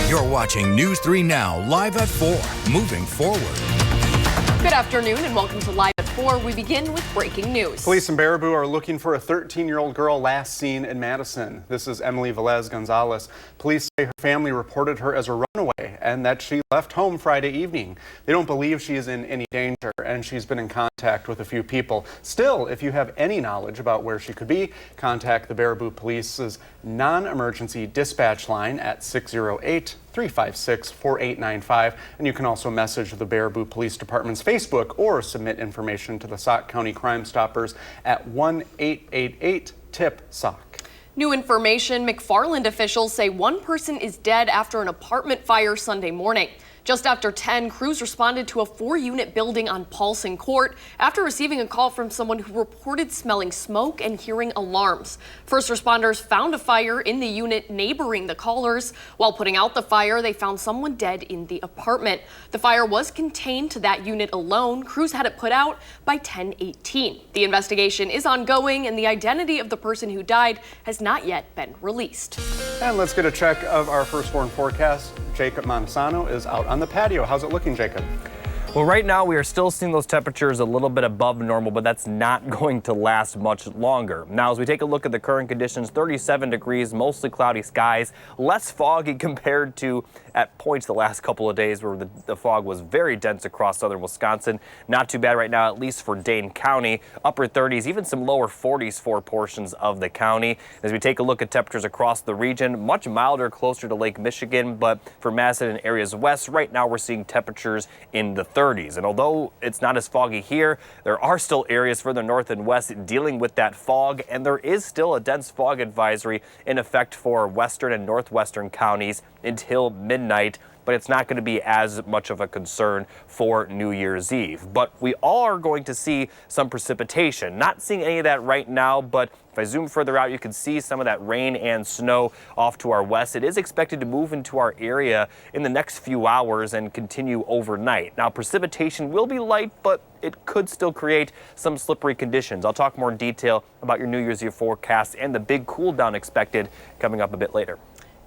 You're watching News 3 Now, live at 4, moving forward. Good afternoon and welcome to Live at 4. We begin with breaking news. Police in Baraboo are looking for a 13-year-old girl last seen in Madison. This is Emily Velez Gonzalez. Police say her family reported her as a runaway and that she left home Friday evening. They don't believe she is in any danger and she's been in contact with a few people. Still, if you have any knowledge about where she could be, contact the Baraboo Police's non-emergency dispatch line at 608-356-4895. And you can also message the Baraboo Police Department's Facebook or submit information to the Sauk County Crime Stoppers at 1-888-TIP-SAUK. New information, McFarland officials say one person is dead after an apartment fire Sunday morning. Just after 10, crews responded to a 4-unit building on Paulson Court after receiving a call from someone who reported smelling smoke and hearing alarms. First responders found a fire in the unit neighboring the callers. While putting out the fire, they found someone dead in the apartment. The fire was contained to that unit alone. Crews had it put out by 10:18. The investigation is ongoing and the identity of the person who died has not yet been released. And let's get a check of our firstborn forecast. Jacob Montesano is out on the patio. How's it looking, Jacob? Well, right now we are still seeing those temperatures a little bit above normal, but that's not going to last much longer. Now, as we take a look at the current conditions, 37 degrees, mostly cloudy skies, less foggy compared to at points the last couple of days where the fog was very dense across southern Wisconsin. Not too bad right now, at least for Dane County. Upper 30s, even some lower 40s for portions of the county. As we take a look at temperatures across the region, much milder closer to Lake Michigan, but for Madison and areas west, right now we're seeing temperatures in the 30s. And although it's not as foggy here, there are still areas further north and west dealing with that fog, and there is still a dense fog advisory in effect for western and northwestern counties until midnight. But it's not going to be as much of a concern for New Year's Eve. But we are going to see some precipitation. Not seeing any of that right now, but if I zoom further out, you can see some of that rain and snow off to our west. It is expected to move into our area in the next few hours and continue overnight. Now, precipitation will be light, but it could still create some slippery conditions. I'll talk more in detail about your New Year's Eve forecast and the big cool down expected coming up a bit later.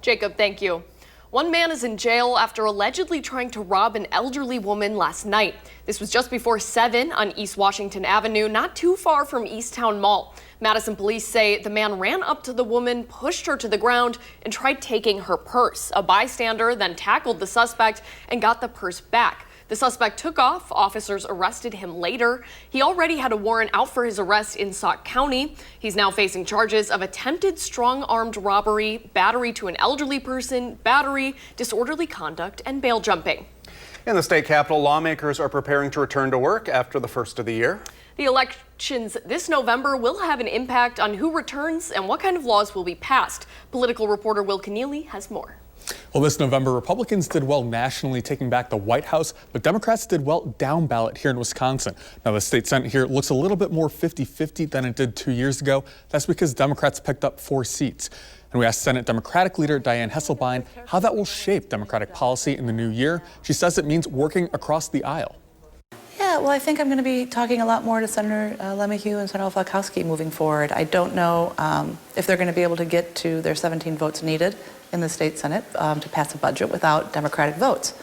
Jacob, thank you. One man is in jail after allegedly trying to rob an elderly woman last night. This was just before 7 on East Washington Avenue, not too far from Easttown Mall. Madison police say the man ran up to the woman, pushed her to the ground, and tried taking her purse. A bystander then tackled the suspect and got the purse back. The suspect took off. Officers arrested him later. He already had a warrant out for his arrest in Sauk County. He's now facing charges of attempted strong-armed robbery, battery to an elderly person, battery, disorderly conduct, and bail jumping. In the state capitol, lawmakers are preparing to return to work after the first of the year. The elections this November will have an impact on who returns and what kind of laws will be passed. Political reporter Will Keneally has more. Well, this November, Republicans did well nationally taking back the White House, but Democrats did well down ballot here in Wisconsin. Now, the state Senate here looks a little bit more 50-50 than it did 2 years ago. That's because Democrats picked up 4 seats. And we asked Senate Democratic leader Dianne Hasselbein how that will shape Democratic policy in the new year. She says it means working across the aisle. Yeah, well, I think I'm going to be talking a lot more to Senator Lemieux and Senator Falkowski moving forward. I don't know if they're going to be able to get to their 17 votes needed in the state Senate to pass a budget without Democratic votes.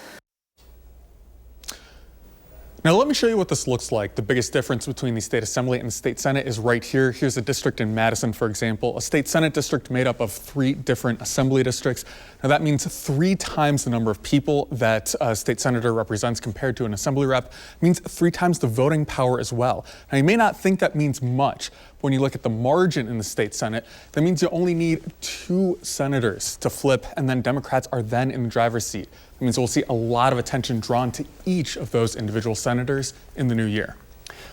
Now let me show you what this looks like. The biggest difference between the state assembly and the state senate is right here. Here's a district in Madison, for example, a state senate district made up of 3 different assembly districts. Now that means 3 times the number of people that a state senator represents compared to an assembly rep. It means 3 times the voting power as well. Now you may not think that means much, but when you look at the margin in the state senate, that means you only need 2 senators to flip, and then Democrats are then in the driver's seat. It means we'll see a lot of attention drawn to each of those individual senators in the new year.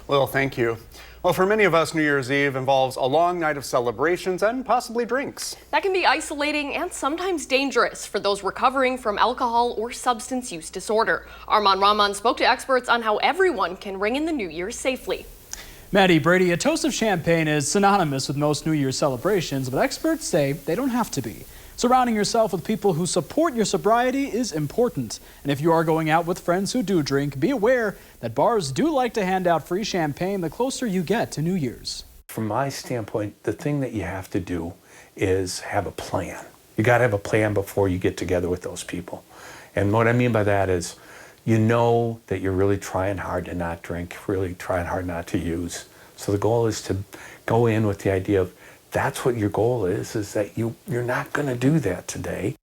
Well, thank you. Well, for many of us, New Year's Eve involves a long night of celebrations and possibly drinks. That can be isolating and sometimes dangerous for those recovering from alcohol or substance use disorder. Armand Rahman spoke to experts on how everyone can ring in the new year safely. Maddie, Brady, a toast of champagne is synonymous with most New Year's celebrations, but experts say they don't have to be. Surrounding yourself with people who support your sobriety is important. And if you are going out with friends who do drink, be aware that bars do like to hand out free champagne the closer you get to New Year's. From my standpoint, the thing that you have to do is have a plan. You got to have a plan before you get together with those people. And what I mean by that is, you know that you're really trying hard to not drink, really trying hard not to use. So the goal is to go in with the idea of that's what your goal is that you're not going to do that today.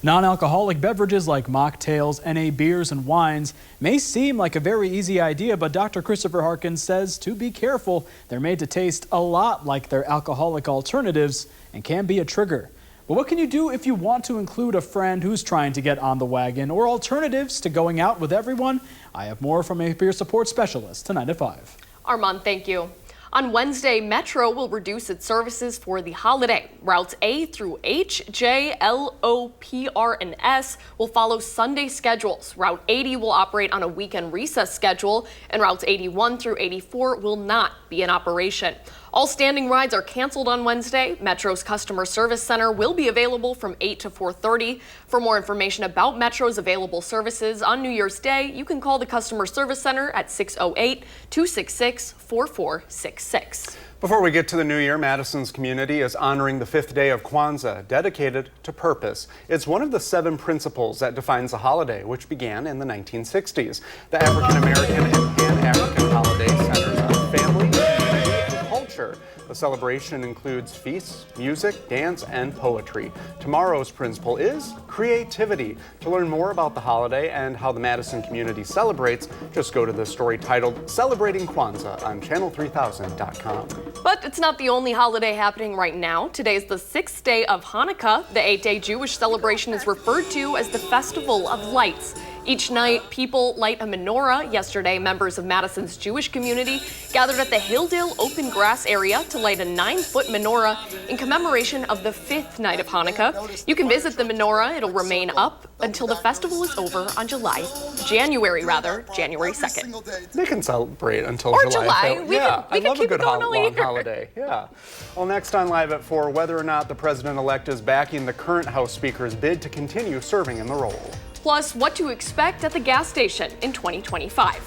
Non-alcoholic beverages like mocktails, NA beers, and wines may seem like a very easy idea, but Dr. Christopher Harkins says to be careful. They're made to taste a lot like their alcoholic alternatives and can be a trigger. But what can you do if you want to include a friend who's trying to get on the wagon, or alternatives to going out with everyone? I have more from a peer support specialist tonight at 5. Armand, thank you. On Wednesday, Metro will reduce its services for the holiday. Routes A through H, J, L, O, P, R, and S will follow Sunday schedules. Route 80 will operate on a weekend recess schedule, and routes 81 through 84 will not be in operation. All standing rides are canceled on Wednesday. Metro's customer service center will be available from 8 to 4:30. For more information about Metro's available services on New Year's Day, you can call the customer service center at 608-266-4466. Before we get to the new year, Madison's community is honoring the 5th day of Kwanzaa, dedicated to purpose. It's one of the 7 principles that defines the holiday, which began in the 1960s. The African American and Pan-African holiday centers on family, community, and culture. The celebration includes feasts, music, dance, and poetry. Tomorrow's principle is creativity. To learn more about the holiday and how the Madison community celebrates, just go to the story titled Celebrating Kwanzaa on channel3000.com. But it's not the only holiday happening right now. Today is the 6th day of Hanukkah. The 8-day Jewish celebration is referred to as the Festival of Lights. Each night, people light a menorah. Yesterday, members of Madison's Jewish community gathered at the Hilldale open grass area to light a 9-foot menorah in commemoration of the 5th night of Hanukkah. You can visit the menorah. It'll remain up until the festival is over on January 2nd. They can celebrate until Or July. July. We can I love a keep good it going all long year. holiday. Yeah. Well, next on Live at 4, whether or not the president-elect is backing the current House Speaker's bid to continue serving in the role. Plus, what to expect at the gas station in 2025.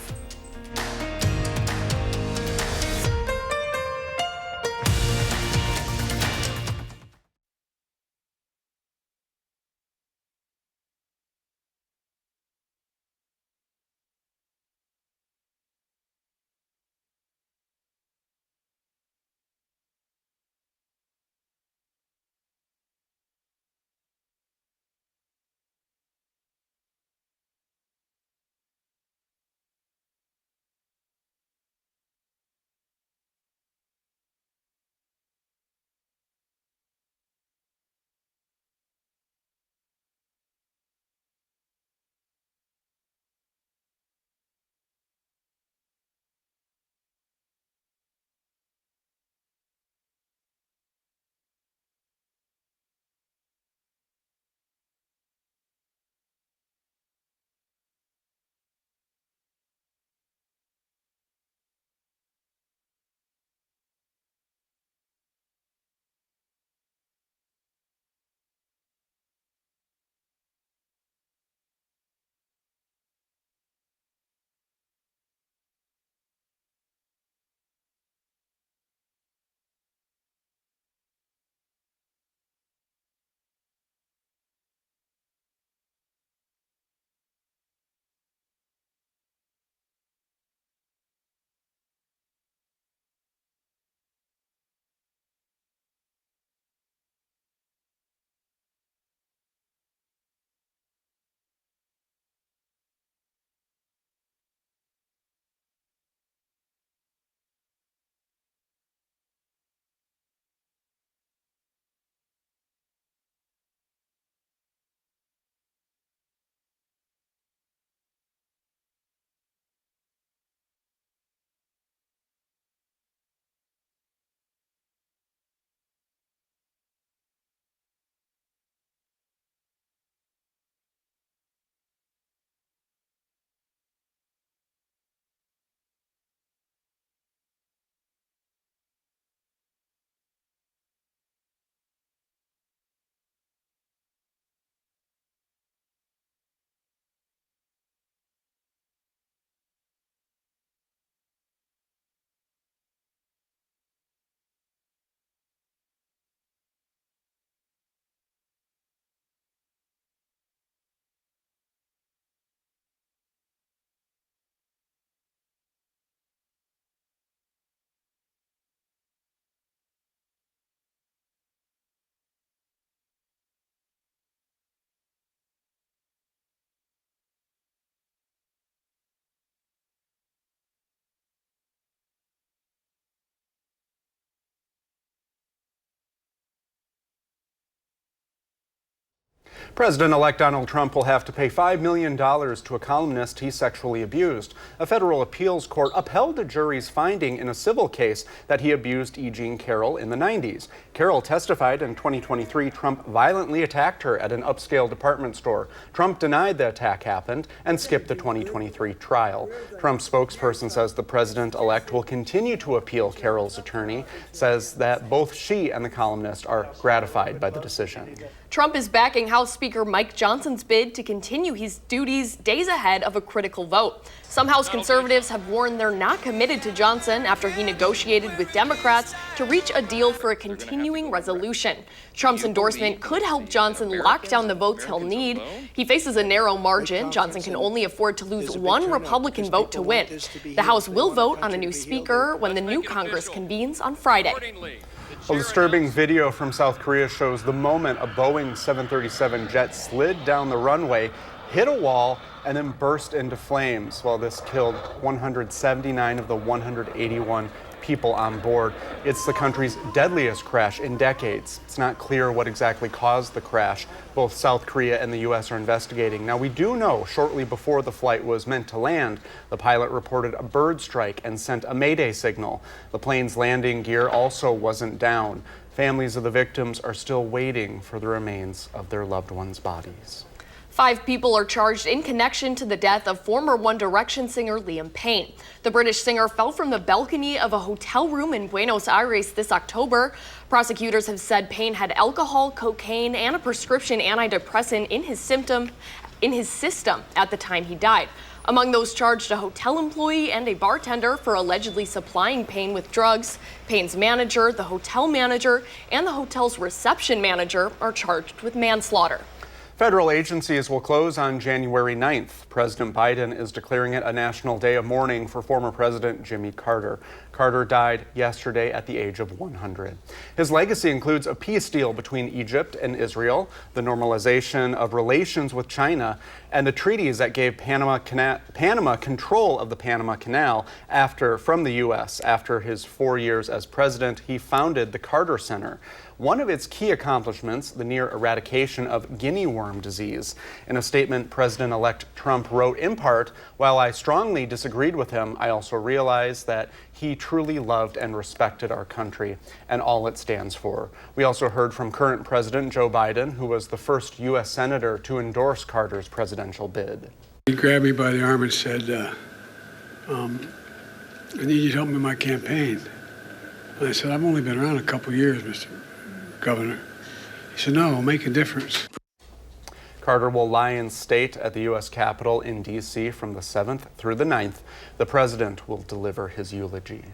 President-elect Donald Trump will have to pay $5 million to a columnist he sexually abused. A federal appeals court upheld a jury's finding in a civil case that he abused E. Jean Carroll in the 90s. Carroll testified in 2023 Trump violently attacked her at an upscale department store. Trump denied the attack happened and skipped the 2023 trial. Trump's spokesperson says the president-elect will continue to appeal. Carroll's attorney says that both she and the columnist are gratified by the decision. Trump is backing House Speaker Mike Johnson's bid to continue his duties days ahead of a critical vote. Some House conservatives have warned they're not committed to Johnson after he negotiated with Democrats to reach a deal for a continuing resolution. Trump's endorsement could help Johnson lock down the votes he'll need. He faces a narrow margin. Johnson can only afford to lose one Republican vote to win. The House will vote on a new speaker when the new Congress convenes on Friday. A disturbing video from South Korea shows the moment a Boeing 737 jet slid down the runway, hit a wall, and then burst into flames. Well, this killed 179 of the 181 people on board. It's the country's deadliest crash in decades. It's not clear what exactly caused the crash. Both South Korea and the U.S. are investigating. Now, we do know shortly before the flight was meant to land, the pilot reported a bird strike and sent a mayday signal. The plane's landing gear also wasn't down. Families of the victims are still waiting for the remains of their loved ones' bodies. 5 people are charged in connection to the death of former One Direction singer Liam Payne. The British singer fell from the balcony of a hotel room in Buenos Aires this October. Prosecutors have said Payne had alcohol, cocaine, and a prescription antidepressant in his system at the time he died. Among those charged, a hotel employee and a bartender for allegedly supplying Payne with drugs. Payne's manager, the hotel manager, and the hotel's reception manager are charged with manslaughter. Federal agencies will close on January 9th. President Biden is declaring it a national day of mourning for former President Jimmy Carter. Carter died yesterday at the age of 100. His legacy includes a peace deal between Egypt and Israel, the normalization of relations with China, and the treaties that gave Panama control of the Panama Canal from the U.S. After his 4 years as president, he founded the Carter Center. One of its key accomplishments, the near eradication of guinea worm disease. In a statement, President-elect Trump wrote in part, "While I strongly disagreed with him, I also realized that he truly loved and respected our country and all it stands for." We also heard from current President Joe Biden, who was the first U.S. senator to endorse Carter's presidential bid. He grabbed me by the arm and said, I need you to help me in my campaign. And I said, I've only been around a couple years, Mr. Governor. He said, no, it'll make a difference. Carter will lie in state at the U.S. Capitol in D.C. from the 7th through the 9th. The president will deliver his eulogy.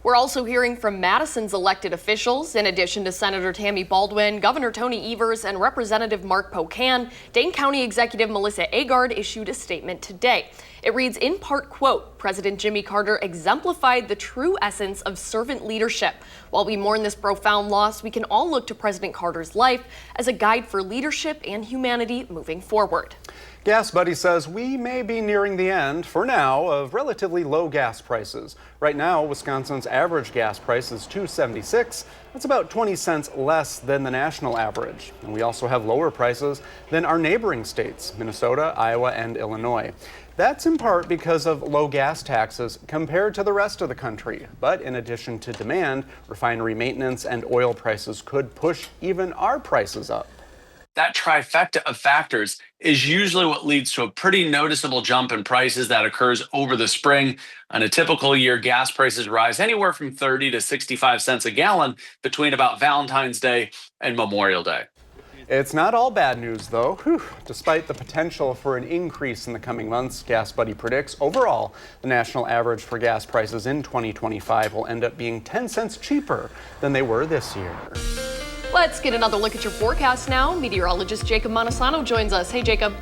We're also hearing from Madison's elected officials. In addition to Senator Tammy Baldwin, Governor Tony Evers, and Representative Mark Pocan, Dane County Executive Melissa Agard issued a statement today. It reads in part, quote, "President Jimmy Carter exemplified the true essence of servant leadership. While we mourn this profound loss, we can all look to President Carter's life as a guide for leadership and humanity moving forward." Gas Buddy says we may be nearing the end, for now, of relatively low gas prices. Right now, Wisconsin's average gas price is $2.76. That's about 20 cents less than the national average. And we also have lower prices than our neighboring states, Minnesota, Iowa, and Illinois. That's in part because of low gas taxes compared to the rest of the country. But in addition to demand, refinery maintenance and oil prices could push even our prices up. That trifecta of factors is usually what leads to a pretty noticeable jump in prices that occurs over the spring. On a typical year, gas prices rise anywhere from 30 to 65 cents a gallon between about Valentine's Day and Memorial Day. It's not all bad news, though. Despite the potential for an increase in the coming months, Gas Buddy predicts overall the national average for gas prices in 2025 will end up being 10 cents cheaper than they were this year. Let's get another look at your forecast now. Meteorologist Jacob Montesano joins us. Hey, Jacob.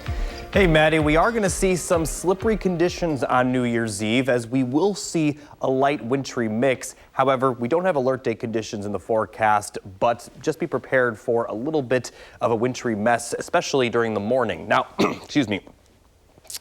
Hey, Maddie, we are going to see some slippery conditions on New Year's Eve, as we will see a light wintry mix. However, we don't have alert day conditions in the forecast, but just be prepared for a little bit of a wintry mess, especially during the morning. Now, excuse me.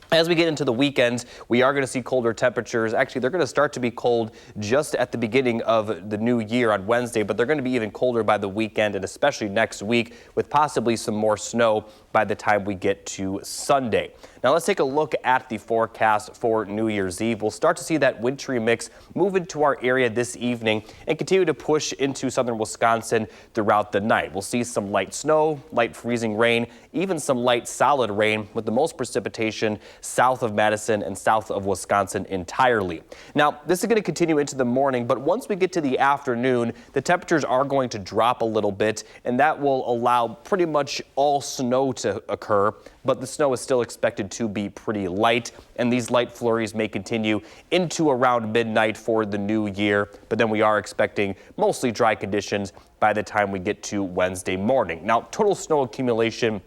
As we get into the weekend, we are going to see colder temperatures. Actually, they're going to start to be cold just at the beginning of the new year on Wednesday, but they're going to be even colder by the weekend and especially next week with possibly some more snow by the time we get to Sunday. Now let's take a look at the forecast for New Year's Eve. We'll start to see that wintry mix move into our area this evening and continue to push into southern Wisconsin throughout the night. We'll see some light snow, light freezing rain, even some light solid rain with the most precipitation south of Madison and south of Wisconsin entirely. Now, this is going to continue into the morning, but once we get to the afternoon, the temperatures are going to drop a little bit, and that will allow pretty much all snow to occur, but the snow is still expected to be pretty light, and these light flurries may continue into around midnight for the new year, but then we are expecting mostly dry conditions by the time we get to Wednesday morning. Now, total snow accumulation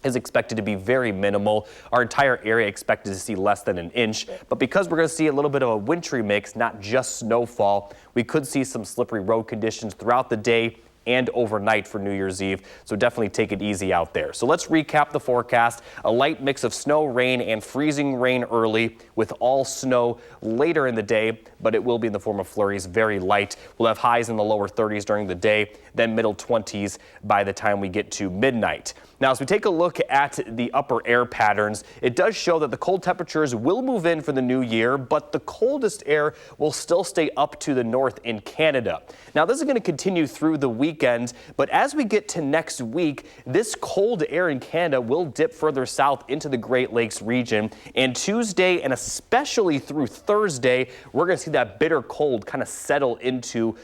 is expected to be very minimal. Our entire area expected to see less than an inch, but because we're going to see a little bit of a wintry mix, not just snowfall, we could see some slippery road conditions throughout the day and overnight for New Year's Eve, so definitely take it easy out there. So let's recap the forecast. A light mix of snow, rain, and freezing rain early with all snow later in the day, but it will be in the form of flurries, very light. We'll have highs in the lower 30s during the day, then middle 20s by the time we get to midnight. Now, as we take a look at the upper air patterns, it does show that the cold temperatures will move in for the new year, but the coldest air will still stay up to the north in Canada. Now, this is going to continue through the weekend, but as we get to next week, this cold air in Canada will dip further south into the Great Lakes region. And Tuesday and especially through Thursday, we're going to see that bitter cold kind of settle into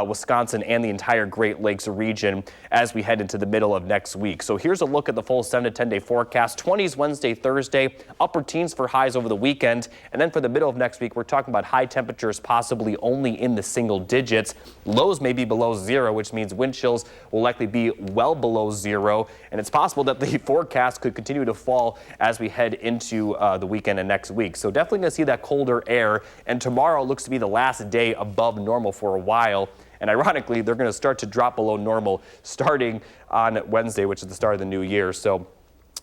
Wisconsin and the entire Great Lakes region as we head into the middle of next week. So here's a look at the full 7 to 10 day forecast. 20s Wednesday, Thursday, upper teens for highs over the weekend. And then for the middle of next week, we're talking about high temperatures possibly only in the single digits. Lows may be below zero, which means wind chills will likely be well below zero. And it's possible that the forecast could continue to fall as we head into the weekend and next week. So definitely going to see that colder air. And tomorrow looks to be the last day above normal for a while. And ironically, they're going to start to drop below normal starting on Wednesday, which is the start of the new year. So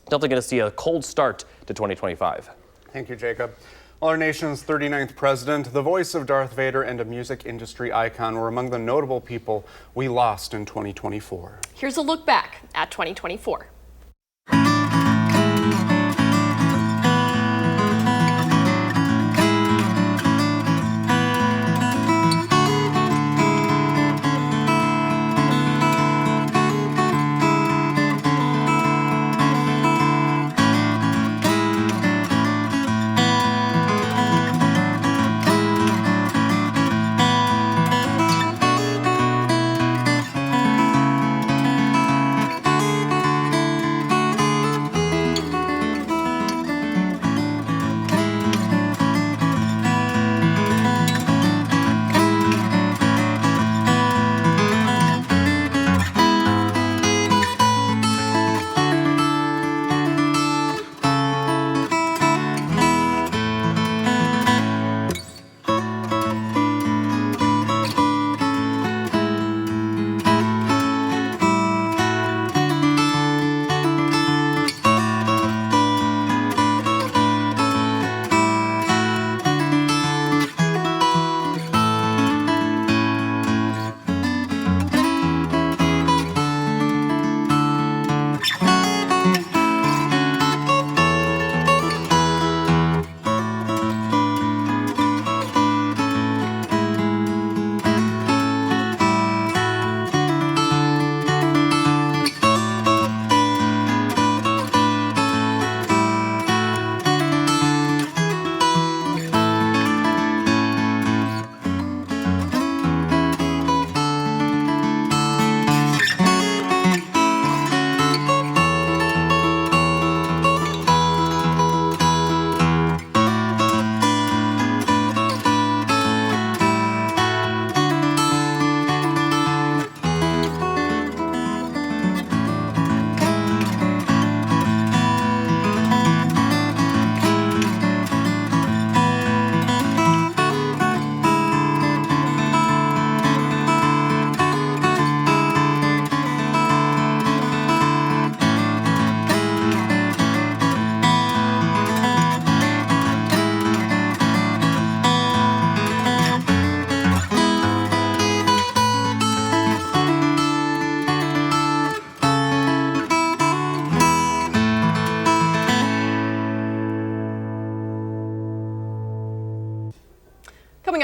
definitely going to see a cold start to 2025. Thank you, Jacob. Well, our nation's 39th president, the voice of Darth Vader, and a music industry icon were among the notable people we lost in 2024. Here's a look back at 2024.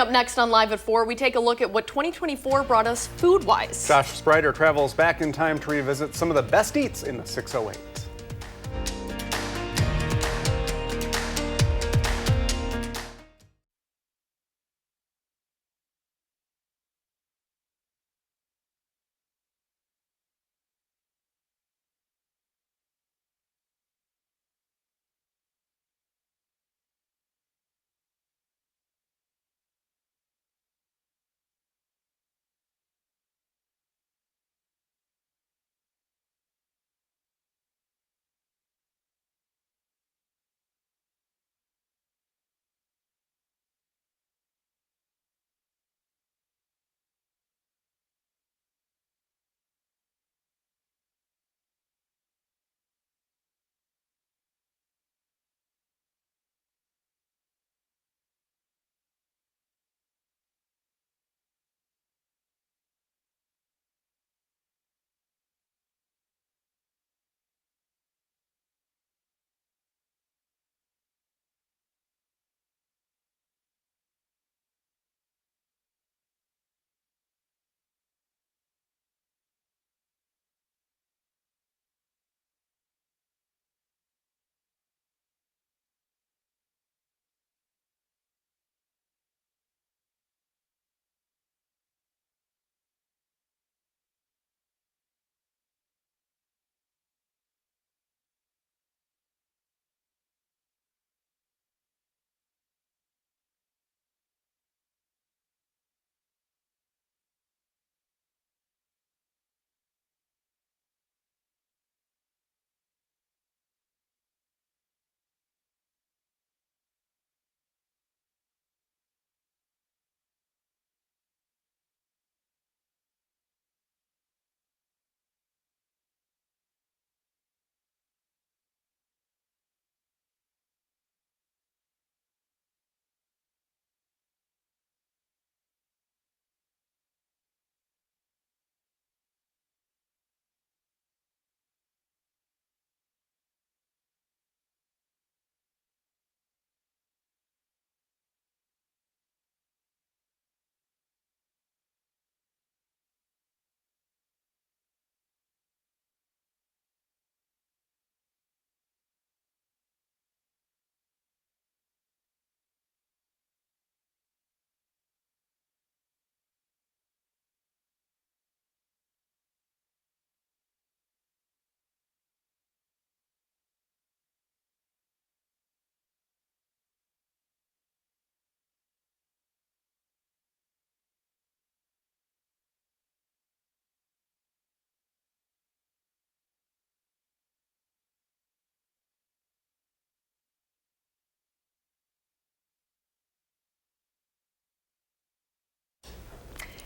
up next on Live at 4, we take a look at what 2024 brought us food-wise. Josh Sprider travels back in time to revisit some of the best eats in the 608.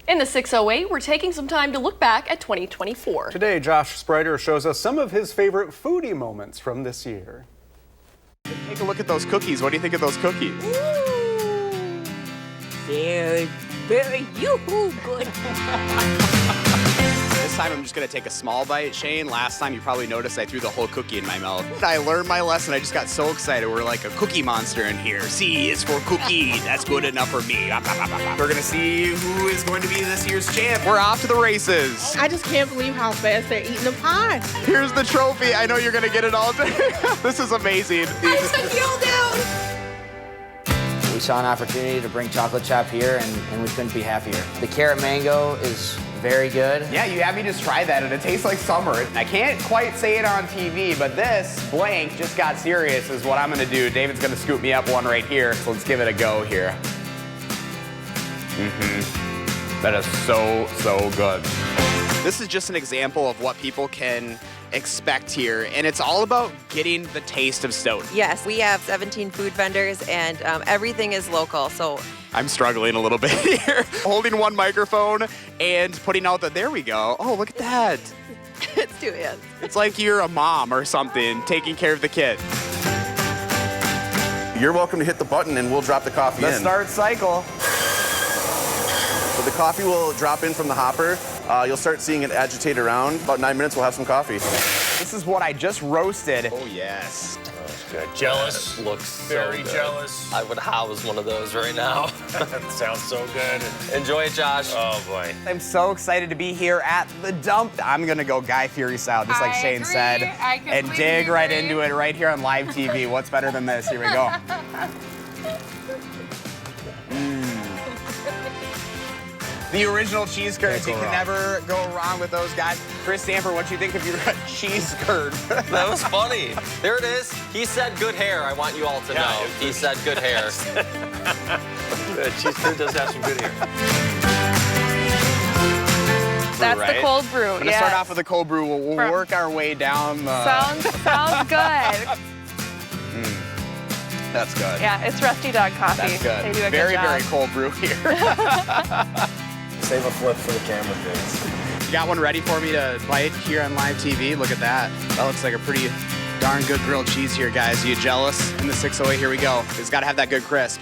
In the 608, we're taking some time to look back at 2024. Today, Josh Sprider shows us some of his favorite foodie moments from this year. Take a look at those cookies. What do you think of those cookies? Ooh, they're very yoo-hoo good. This time I'm just gonna take a small bite. Shane, last time you probably noticed I threw the whole cookie in my mouth. I learned my lesson. I just got so excited. We're like a cookie monster in here. C is for cookie. That's good enough for me. We're gonna see who is going to be this year's champ. We're off to the races. I just can't believe how fast they're eating the pie. Here's the trophy. I know you're gonna get it all day. This is amazing. I feel down. We saw an opportunity to bring Chocolate Chop here, and we couldn't be happier. The carrot mango is very good. Yeah, you have me just try that, and it tastes like summer. I can't quite say it on TV, but this blank just got serious is what I'm gonna do. David's gonna scoop me up one right here, so let's give it a go here. That is so good. This is just an example of what people can expect here, and it's all about getting the taste of Stoughton. Yes, we have 17 food vendors, and everything is local, so I'm struggling a little bit here. Holding one microphone and putting out the, there we go. Oh, look at that. it's 2 hands. It's like you're a mom or something taking care of the kid. You're welcome to hit the button and we'll drop the coffee in. The start cycle. So the coffee will drop in from the hopper. You'll start seeing it agitate around. About 9 minutes, we'll have some coffee. This is what I just roasted. Oh, yes. good. Jealous? Looks Very so good. jealous. I would house one of those right now. That sounds so good. Enjoy it, Josh. Oh, boy. I'm so excited to be here at the dump. I'm going to go Guy Fieri style, just like Shane said, and dig right into it right here on live TV. What's better than this? Here we go. The original cheese curds. You can never go wrong with those guys. Chris Stamper, what do you think of your cheese curd? That was funny. There it is. He said good hair. I want you all to know. He said good hair. The cheese curd does have some good hair. That's the cold brew. I'm gonna start off with the cold brew. We'll work our way down the... Sounds good. That's good. Yeah, it's Rusty Dog Coffee. That's good. They do a very, good job. very cold brew here. Save a flip for the camera, please. You got one ready for me to bite here on live TV? Look at that. That looks like a pretty darn good grilled cheese here, guys. Are you jealous? In the 608, here we go. It's got to have that good crisp.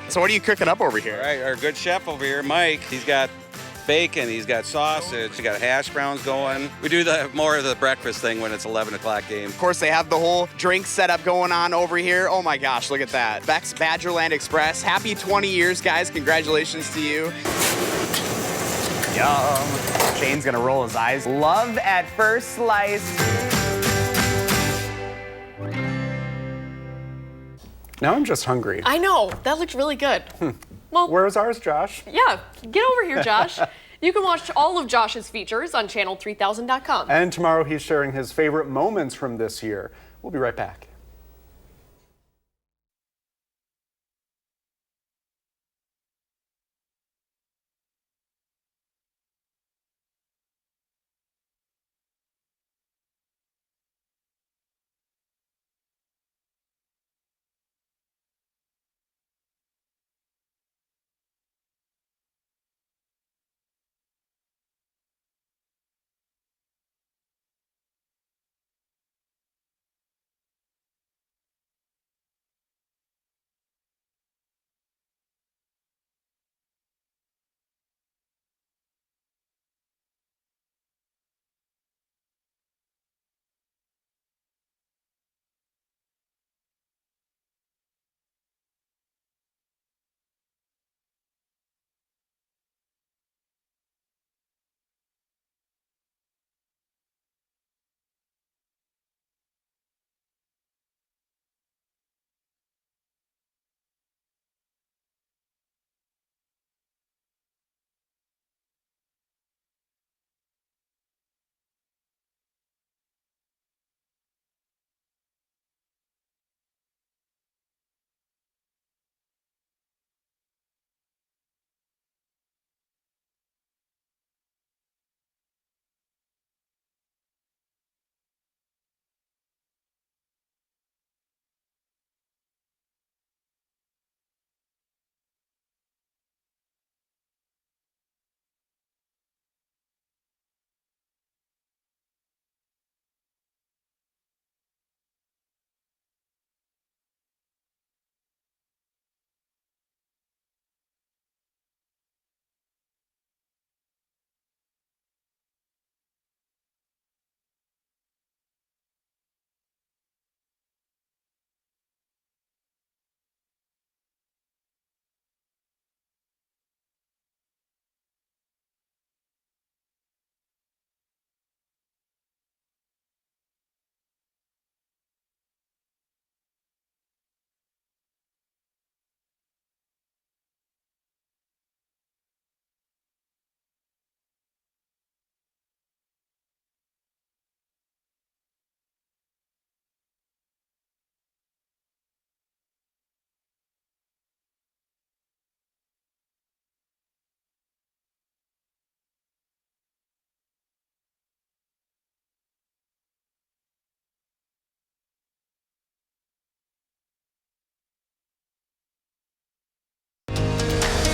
So what are you cooking up over here? All right, our good chef over here, Mike, he's got bacon, he's got sausage, he's got hash browns going. We do more of the breakfast thing when it's 11 o'clock game. Of course, they have the whole drink setup going on over here. Oh my gosh, look at that. Beck's Badgerland Express. Happy 20 years, guys. Congratulations to you. Yum. Shane's gonna roll his eyes. Love at first slice. Now I'm just hungry. I know. That looked really good. Well, where's ours, Josh? Yeah, get over here, Josh. You can watch all of Josh's features on channel3000.com. And tomorrow he's sharing his favorite moments from this year. We'll be right back.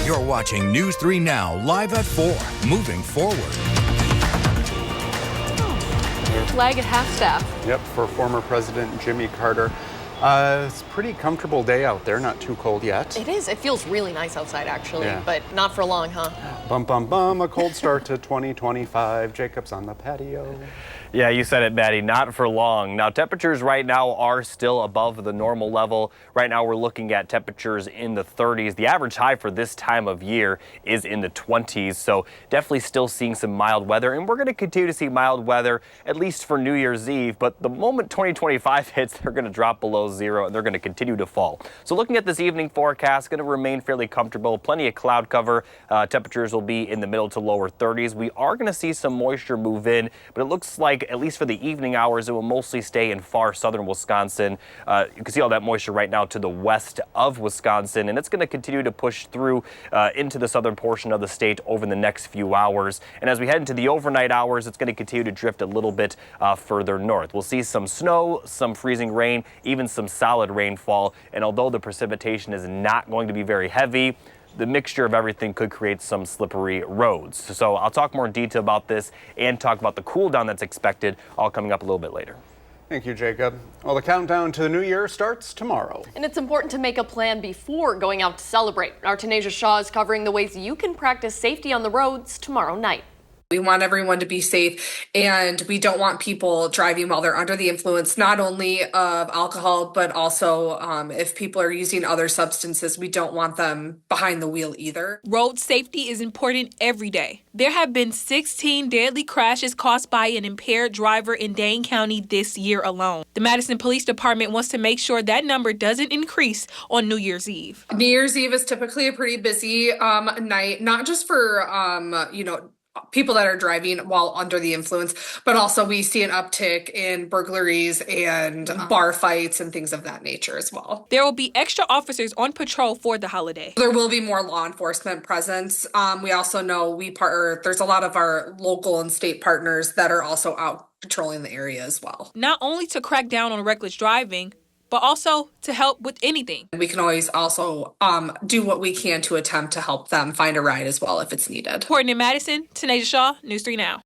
You're watching News 3 Now, live at 4, moving forward. Flag at half-staff. Yep, for former President Jimmy Carter. It's a pretty comfortable day out there, not too cold yet. It is. It feels really nice outside, actually, Yeah. but not for long, huh? Bum, bum, bum, a cold start to 2025. Jacob's on the patio. Yeah, you said it, Maddie, not for long. Now, temperatures right now are still above the normal level. Right now, we're looking at temperatures in the 30s. The average high for this time of year is in the 20s, so definitely still seeing some mild weather. And we're going to continue to see mild weather, at least for New Year's Eve. But the moment 2025 hits, they're going to drop below zero, and they're going to continue to fall. So looking at this evening forecast, going to remain fairly comfortable. Plenty of cloud cover. Temperatures will be in the middle to lower 30s. We are going to see some moisture move in, but it looks like, at least for the evening hours, it will mostly stay in far southern Wisconsin. You can see all that moisture right now to the west of Wisconsin, and it's going to continue to push through into the southern portion of the state over the next few hours. And as we head into the overnight hours, it's going to continue to drift a little bit further north. We'll see some snow, some freezing rain, even some solid rainfall. And although the precipitation is not going to be very heavy, the mixture of everything could create some slippery roads. So I'll talk more in detail about this and talk about the cool down that's expected, all coming up a little bit later. Thank you, Jacob. Well, the countdown to the new year starts tomorrow. And it's important to make a plan before going out to celebrate. Our Tanisha Shaw is covering the ways you can practice safety on the roads tomorrow night. We want everyone to be safe, and we don't want people driving while they're under the influence, not only of alcohol, but also if people are using other substances, we don't want them behind the wheel either. Road safety is important every day. There have been 16 deadly crashes caused by an impaired driver in Dane County this year alone. The Madison Police Department wants to make sure that number doesn't increase on New Year's Eve. New Year's Eve is typically a pretty busy night, not just for, people that are driving while under the influence, but also we see an uptick in burglaries and bar fights and things of that nature as well. There will be extra officers on patrol for the holiday. There will be more law enforcement presence. We also know there's a lot of our local and state partners that are also out patrolling the area as well. Not only to crack down on reckless driving, but also to help with anything. We can always also do what we can to attempt to help them find a ride as well if it's needed. Reporting in Madison, Tanisha Shaw, News 3 Now.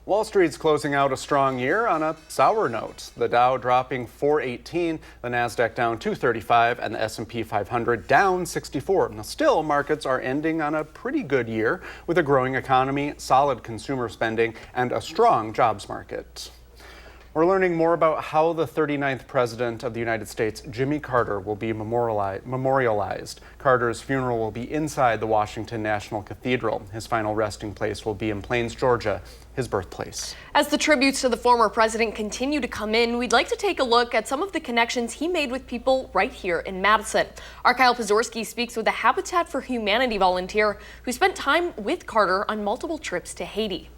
Wall Street's closing out a strong year on a sour note. The Dow dropping 418, the Nasdaq down 235, and the S&P 500 down 64. Now, still, markets are ending on a pretty good year with a growing economy, solid consumer spending, and a strong jobs market. We're learning more about how the 39th President of the United States, Jimmy Carter, will be memorialized. Carter's funeral will be inside the Washington National Cathedral. His final resting place will be in Plains, Georgia, his birthplace. As the tributes to the former president continue to come in, we'd like to take a look at some of the connections he made with people right here in Madison. Our Kyle Pazorski speaks with a Habitat for Humanity volunteer who spent time with Carter on multiple trips to Haiti.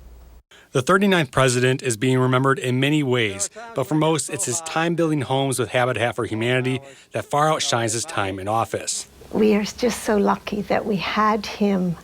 The 39th president is being remembered in many ways, but for most, it's his time building homes with Habitat for Humanity that far outshines his time in office. We are just so lucky that we had him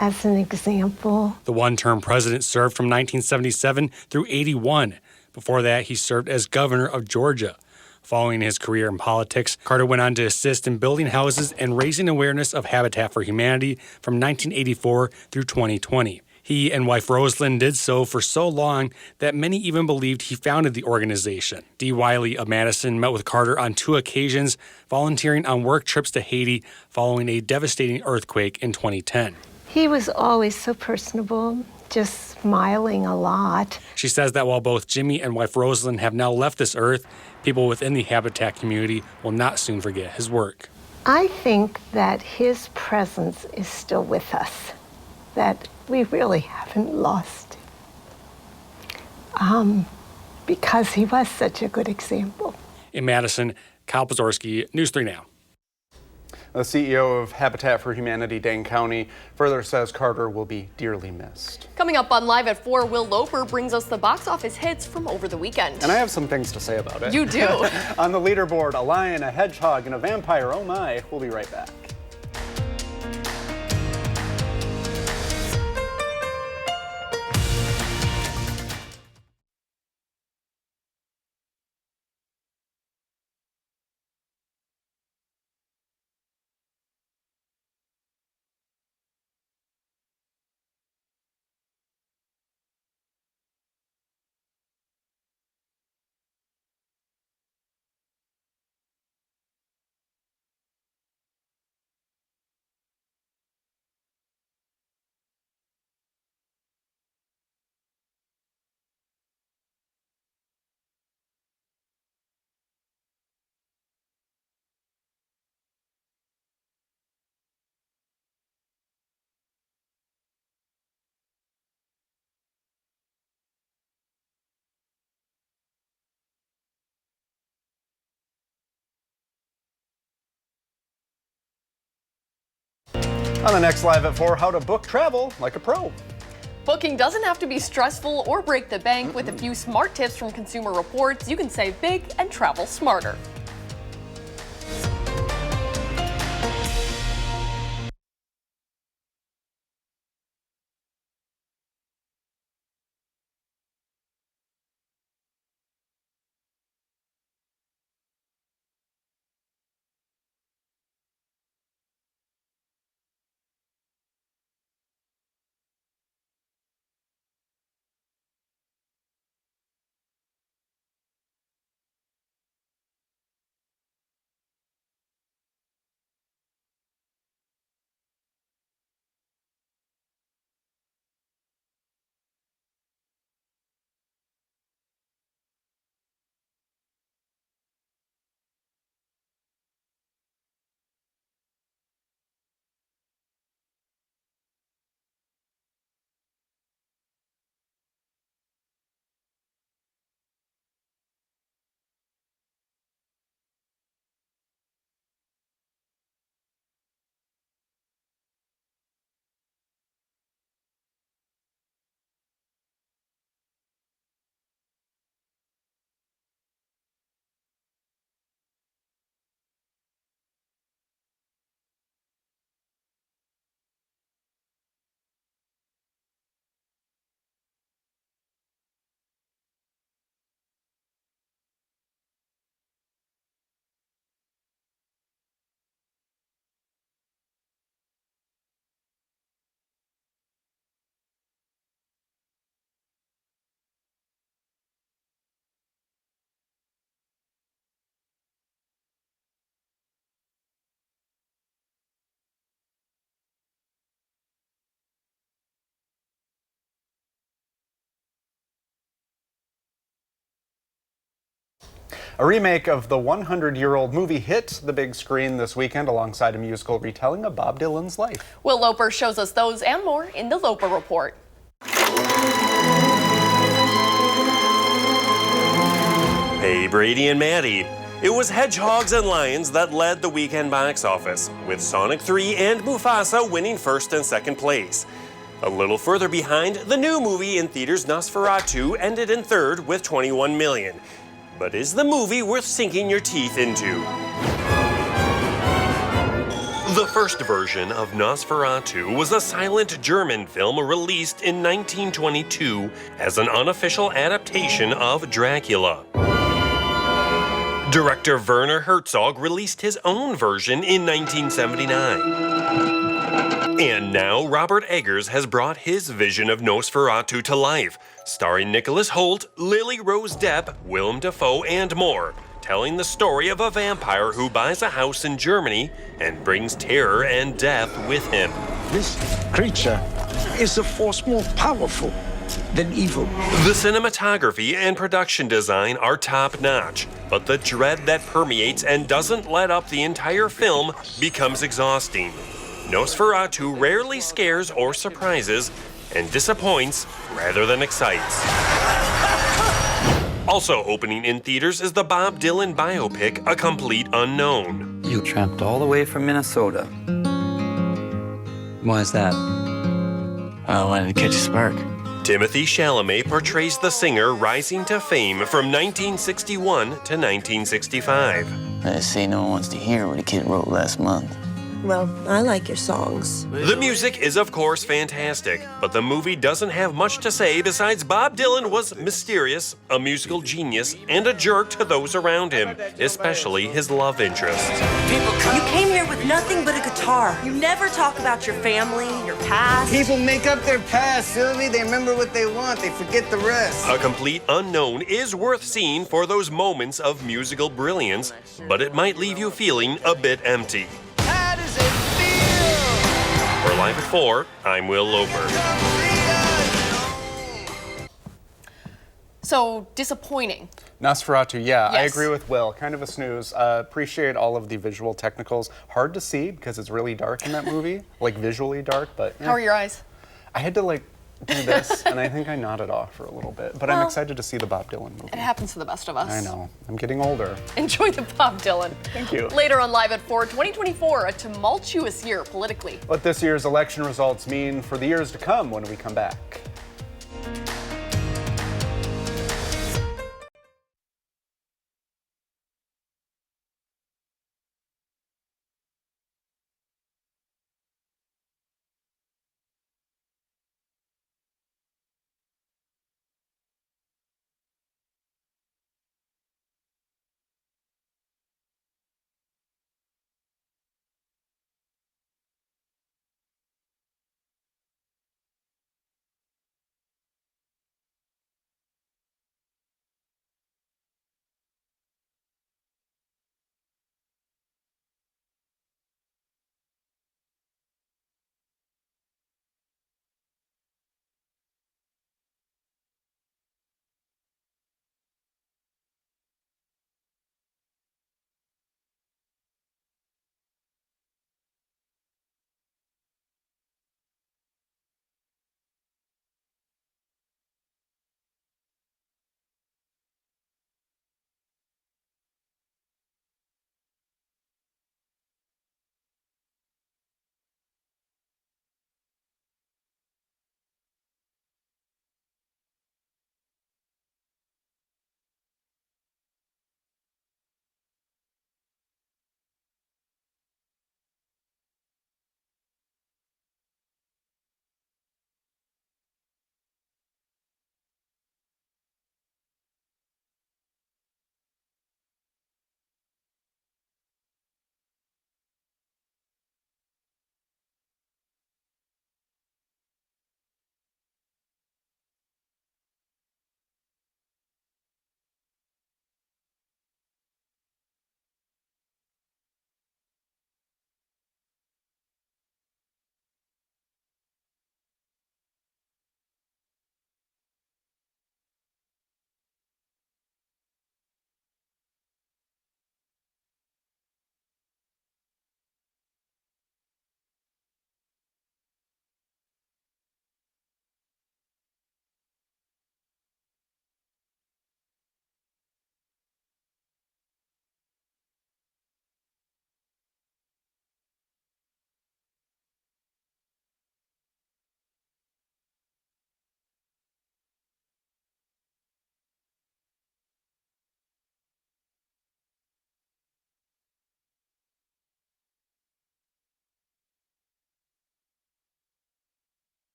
as an example. The one-term president served from 1977 through 81. Before that, he served as governor of Georgia. Following his career in politics, Carter went on to assist in building houses and raising awareness of Habitat for Humanity from 1984 through 2020. He and wife Rosalind did so for so long that many even believed he founded the organization. Dee Wiley of Madison met with Carter on 2 occasions, volunteering on work trips to Haiti following a devastating earthquake in 2010. He was always so personable, just smiling a lot. She says that while both Jimmy and wife Rosalind have now left this earth, people within the Habitat community will not soon forget his work. I think that his presence is still with us, that we really haven't lost him, because he was such a good example. In Madison, Kyle Pazorski, News 3 Now. The CEO of Habitat for Humanity Dane County further says Carter will be dearly missed. Coming up on Live at 4, Will Loper brings us the box office hits from over the weekend. And I have some things to say about it. You do. On the leaderboard, a lion, a hedgehog, and a vampire. Oh my. We'll be right back. On the next Live at 4, how to book travel like a pro. Booking doesn't have to be stressful or break the bank. With a few smart tips from Consumer Reports, you can save big and travel smarter. A remake of the 100-year-old movie hit the big screen this weekend alongside a musical retelling of Bob Dylan's life. Will Loper shows us those and more in the Loper Report. Hey, Brady and Maddie. It was Hedgehogs and Lions that led the weekend box office, with Sonic 3 and Mufasa winning first and second place. A little further behind, the new movie in theaters Nosferatu ended in third with 21 million. But is the movie worth sinking your teeth into? The first version of Nosferatu was a silent German film released in 1922 as an unofficial adaptation of Dracula. Director Werner Herzog released his own version in 1979. And now Robert Eggers has brought his vision of Nosferatu to life, starring Nicholas Hoult, Lily Rose Depp, Willem Dafoe, and more, telling the story of a vampire who buys a house in Germany and brings terror and death with him. This creature is a force more powerful than evil. The cinematography and production design are top-notch, but the dread that permeates and doesn't let up the entire film becomes exhausting. Nosferatu rarely scares or surprises, and disappoints rather than excites. Also opening in theaters is the Bob Dylan biopic, A Complete Unknown. You tramped all the way from Minnesota. Why is that? I wanted to catch a spark. Timothy Chalamet portrays the singer rising to fame from 1961 to 1965. They say no one wants to hear what a kid wrote last month. Well, I like your songs. The music is, of course, fantastic, but the movie doesn't have much to say besides Bob Dylan was mysterious, a musical genius, and a jerk to those around him, especially his love interest. You came here with nothing but a guitar. You never talk about your family, your past. People make up their past, Sylvie. They remember what they want. They forget the rest. A Complete Unknown is worth seeing for those moments of musical brilliance, but it might leave you feeling a bit empty. For Live at 4, I'm Will Loper. So, disappointing. Nosferatu, yeah, I Yes. agree with Will. Kind of a snooze. Appreciate all of the visual technicals. Hard to see because it's really dark in that movie, like visually dark, but... How are your eyes? I had to do this, and I think I nodded off for a little bit. But I'm excited to see the Bob Dylan movie. It happens to the best of us. I know. I'm getting older. Enjoy the Bob Dylan. Thank you. Later on Live at 4, 2024, a tumultuous year politically. What this year's election results mean for the years to come when we come back.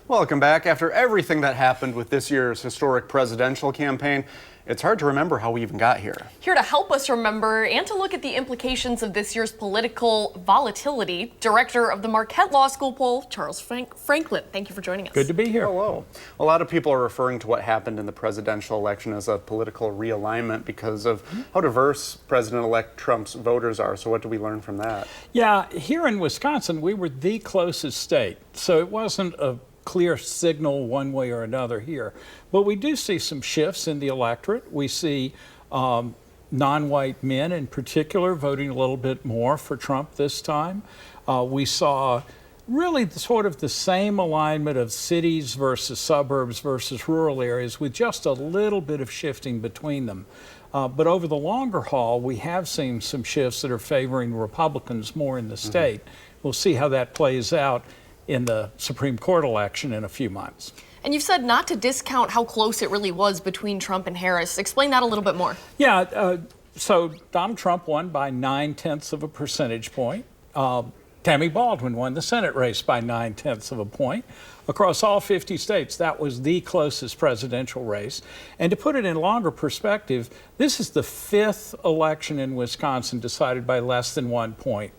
Welcome back. After everything that happened with this year's historic presidential campaign, it's hard to remember how we even got here. Here to help us remember and to look at the implications of this year's political volatility, Director of the Marquette Law School poll, Charles Franklin. Thank you for joining us. Good to be here. Hello. A lot of people are referring to what happened in the presidential election as a political realignment because of how diverse President-elect Trump's voters are. So what do we learn from that? Yeah, here in Wisconsin, we were the closest state. So it wasn't a clear signal one way or another here. But we do see some shifts in the electorate. We see non-white men in particular voting a little bit more for Trump this time. We saw really sort of the same alignment of cities versus suburbs versus rural areas with just a little bit of shifting between them. But over the longer haul, we have seen some shifts that are favoring Republicans more in the state. We'll see how that plays out in the Supreme Court election in a few months. And you've said not to discount how close it really was between Trump and Harris. Explain that a little bit more. Yeah, so Donald Trump won by 0.9 of a percentage point. Tammy Baldwin won the Senate race by 0.9 of a point. Across all 50 states, that was the closest presidential race. And to put it in longer perspective, this is the 5th election in Wisconsin decided by less than 1 point.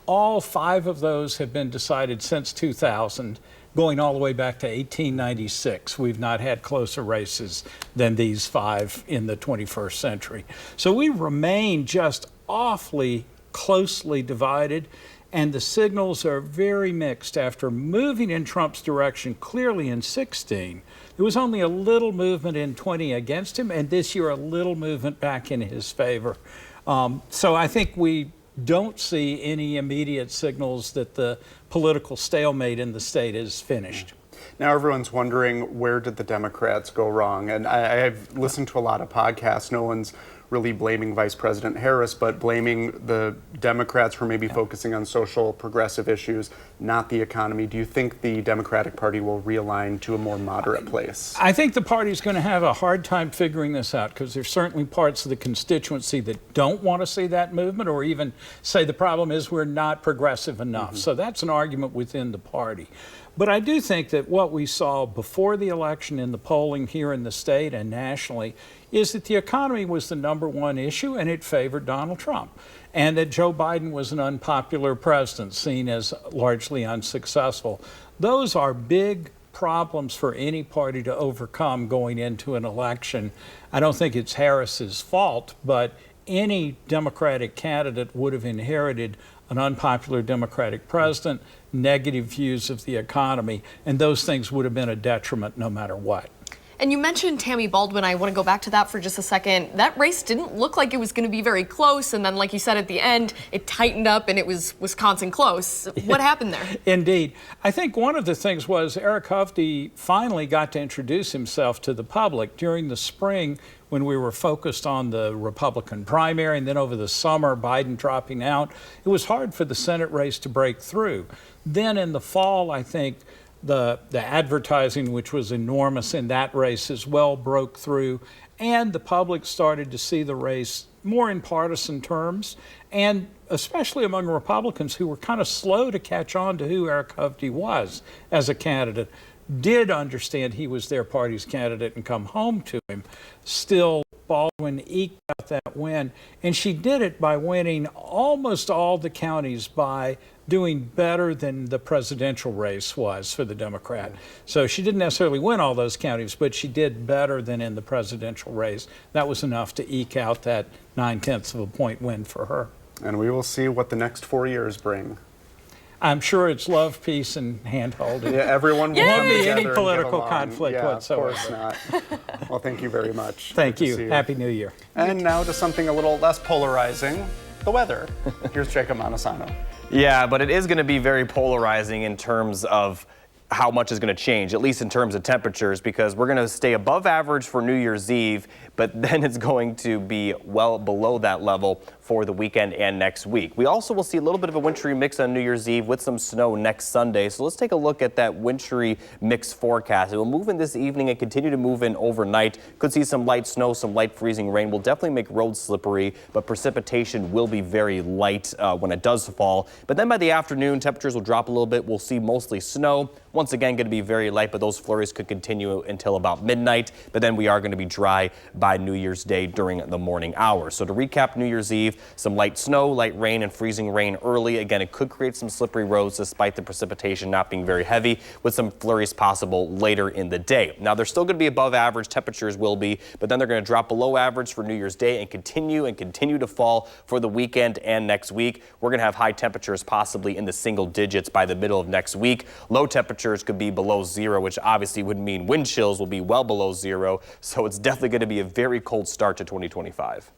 All 5 of those have been decided since 2000. going all the way back to 1896. We've not had closer races than these 5 in the 21st century. So we remain just awfully closely divided, and the signals are very mixed. After moving in Trump's direction clearly in 16, there was only a little movement in 20 against him, and this year a little movement back in his favor. So I think we don't see any immediate signals that the political stalemate in the state is finished. Now everyone's wondering, where did the Democrats go wrong? And I've listened to a lot of podcasts. No one's really blaming Vice President Harris, but blaming the Democrats for maybe focusing on social progressive issues, not the economy. Do you think the Democratic Party will realign to a more moderate place? I think the party's going to have a hard time figuring this out, because there's certainly parts of the constituency that don't want to see that movement, or even say the problem is we're not progressive enough. So that's an argument within the party. But I do think that what we saw before the election in the polling here in the state and nationally is that the economy was the #1 issue, and it favored Donald Trump, and that Joe Biden was an unpopular president, seen as largely unsuccessful. Those are big problems for any party to overcome going into an election. I don't think it's Harris's fault, but any Democratic candidate would have inherited an unpopular Democratic president, negative views of the economy, and those things would have been a detriment no matter what. And you mentioned Tammy Baldwin. I want to go back to that for just a second. That race didn't look like it was going to be very close, and then, like you said, at the end, it tightened up and it was Wisconsin close. What happened there? Indeed. I think one of the things was Eric Hovde finally got to introduce himself to the public. During the spring, when we were focused on the Republican primary, and then over the summer, Biden dropping out, it was hard for the Senate race to break through. Then in the fall, I think the advertising, which was enormous in that race as well, broke through, and the public started to see the race more in partisan terms, and especially among Republicans who were kind of slow to catch on to who Eric Hovde was as a candidate, did understand he was their party's candidate and come home to him. Still, Baldwin eked out that win, and she did it by winning almost all the counties by doing better than the presidential race was for the Democrat. So she didn't necessarily win all those counties, but she did better than in the presidential race. That was enough to eke out that 0.9 of a point win for her. And we will see what the next 4 years bring. I'm sure it's love, peace, and hand-holding. Yeah, everyone will won't come be together any and political get along. conflict whatsoever. Of course not. Well, thank you very much. Thank Good to you. see you. Happy New Year. And now to something a little less polarizing, the weather. Here's Jacob Montesano. Yeah, but it is going to be very polarizing in terms of how much is going to change, at least in terms of temperatures, because we're going to stay above average for New Year's Eve, but then it's going to be well below that level for the weekend and next week. We also will see a little bit of a wintry mix on New Year's Eve with some snow next Sunday. So let's take a look at that wintry mix forecast. It will move in this evening and continue to move in overnight. Could see some light snow, some light freezing rain. Will definitely make roads slippery, but precipitation will be very light when it does fall. But then by the afternoon, temperatures will drop a little bit. We'll see mostly snow. Once again, going to be very light, but those flurries could continue until about midnight. But then we are going to be dry by New Year's Day during the morning hours. So to recap New Year's Eve, some light snow, light rain, and freezing rain early. Again, it could create some slippery roads despite the precipitation not being very heavy, with some flurries possible later in the day. Now, they're still going to be above average, temperatures will be, but then they're going to drop below average for New Year's Day and continue to fall for the weekend and next week. We're going to have high temperatures possibly in the single digits by the middle of next week. Low temperatures could be below zero, which obviously would mean wind chills will be well below zero. So it's definitely going to be a very cold start to 2025.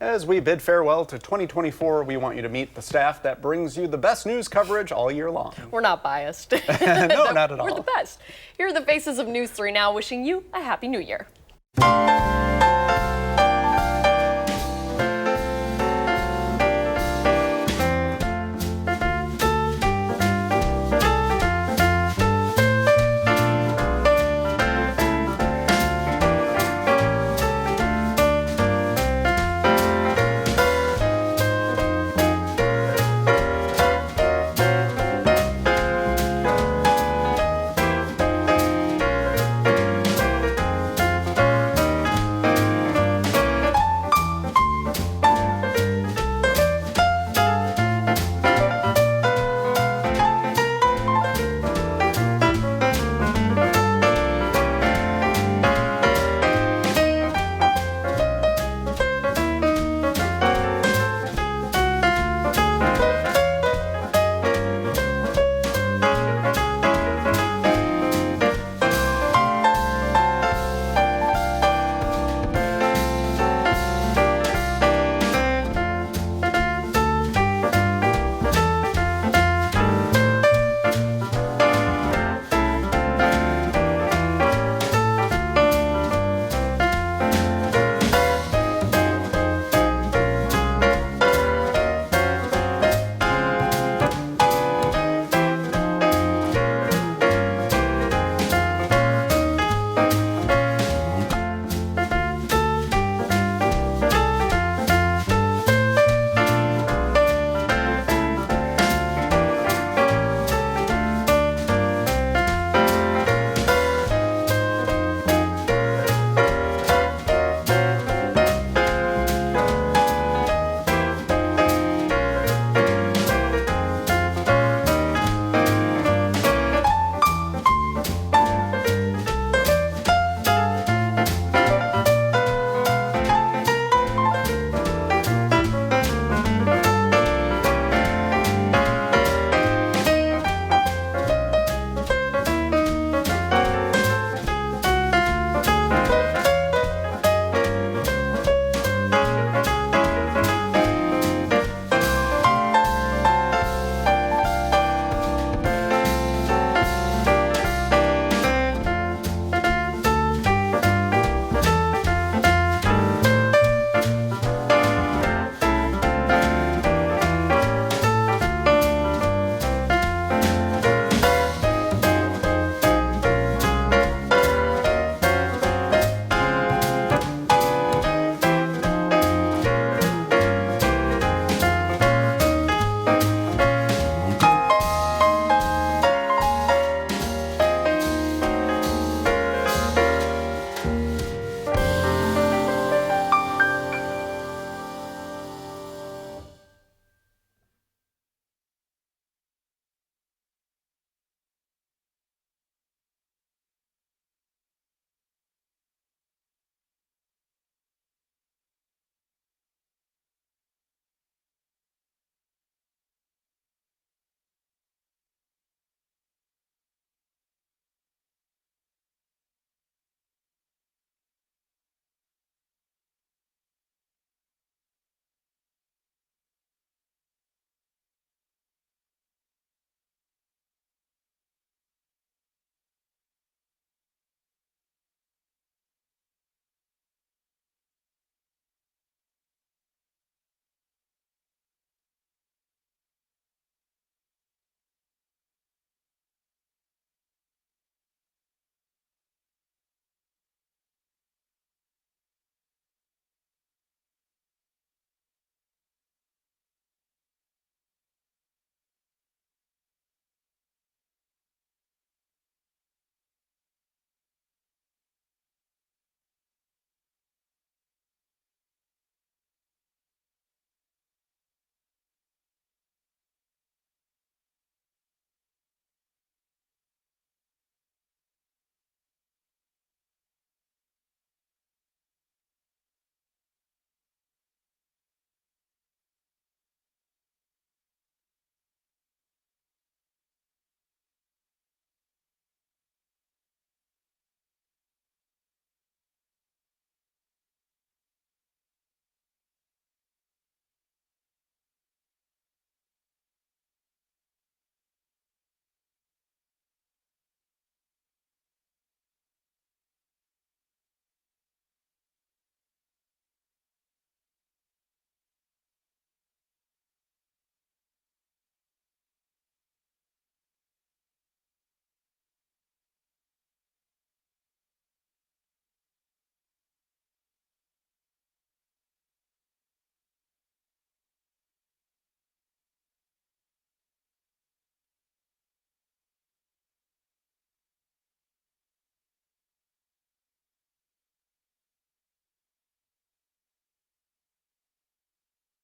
As we bid farewell to 2024, we want you to meet the staff that brings you the best news coverage all year long. We're not biased. No, not at all. We're the best. Here are the faces of News 3 Now, wishing you a Happy New Year.